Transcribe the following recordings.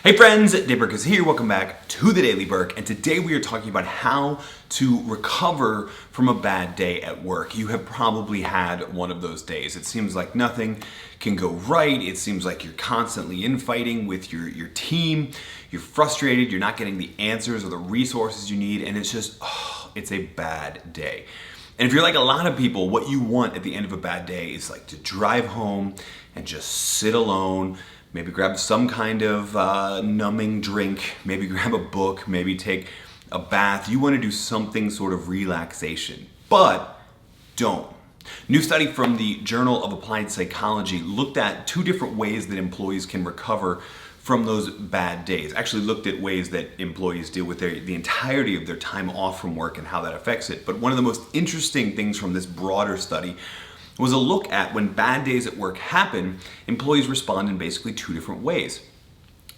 Hey friends, Burkus here. Welcome back to the Daily Burk, and today we are talking about how to recover from a bad day at work. You have probably had one of those days. It seems like nothing can go right. It seems like you're constantly infighting with your team. You're frustrated. You're not getting the answers or the resources you need, and it's just, it's a bad day. And if you're like a lot of people, what you want at the end of a bad day is like to drive home and just sit alone. Maybe grab some kind of numbing drink, maybe grab a book, maybe take a bath. You want to do something sort of relaxation, but don't. New study from the Journal of Applied Psychology looked at two different ways that employees can recover from those bad days. Actually looked at ways that employees deal with the entirety of their time off from work and how that affects it. But one of the most interesting things from this broader study was a look at when bad days at work happen, employees respond in basically two different ways.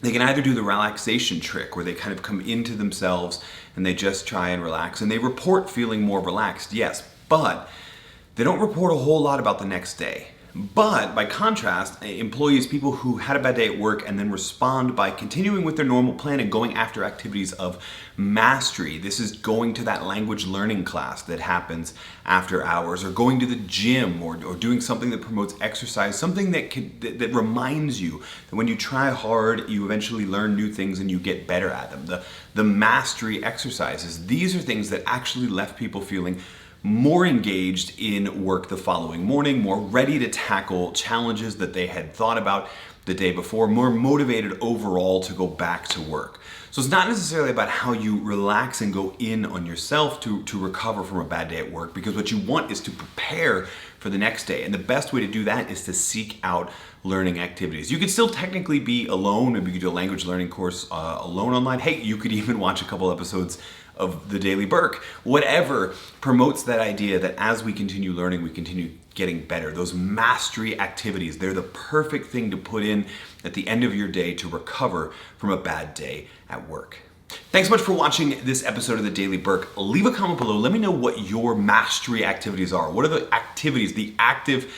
They can either do the relaxation trick, where they kind of come into themselves and they just try and relax, and they report feeling more relaxed, yes, but they don't report a whole lot about the next day. But by contrast, employees, people who had a bad day at work and then respond by continuing with their normal plan and going after activities of mastery. This is going to that language learning class that happens after hours, or going to the gym, or doing something that promotes exercise, something that reminds you that when you try hard, you eventually learn new things and you get better at them. The mastery exercises, these are things that actually left people feeling more engaged in work the following morning, more ready to tackle challenges that they had thought about the day before, more motivated overall to go back to work. So it's not necessarily about how you relax and go in on yourself to recover from a bad day at work, because what you want is to prepare for the next day. And the best way to do that is to seek out learning activities. You could still technically be alone. Maybe you could do a language learning course alone online. Hey, you could even watch a couple episodes of the Daily Burk. Whatever promotes that idea that as we continue learning, we continue getting better. Those mastery activities, they're the perfect thing to put in at the end of your day to recover from a bad day at work. Thanks so much for watching this episode of the Daily Burk. Leave a comment below. Let me know what your mastery activities are. What are the activities, the active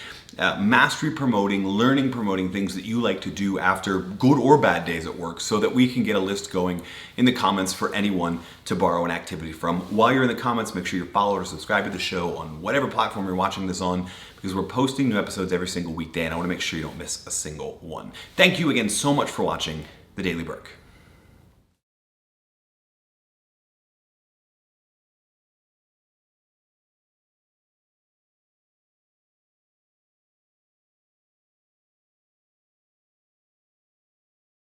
mastery promoting, learning promoting things that you like to do after good or bad days at work, so that we can get a list going in the comments for anyone to borrow an activity from. While you're in the comments, make sure you're followed or subscribed to the show on whatever platform you're watching this on, because we're posting new episodes every single weekday and I want to make sure you don't miss a single one. Thank you again so much for watching the Daily Burk.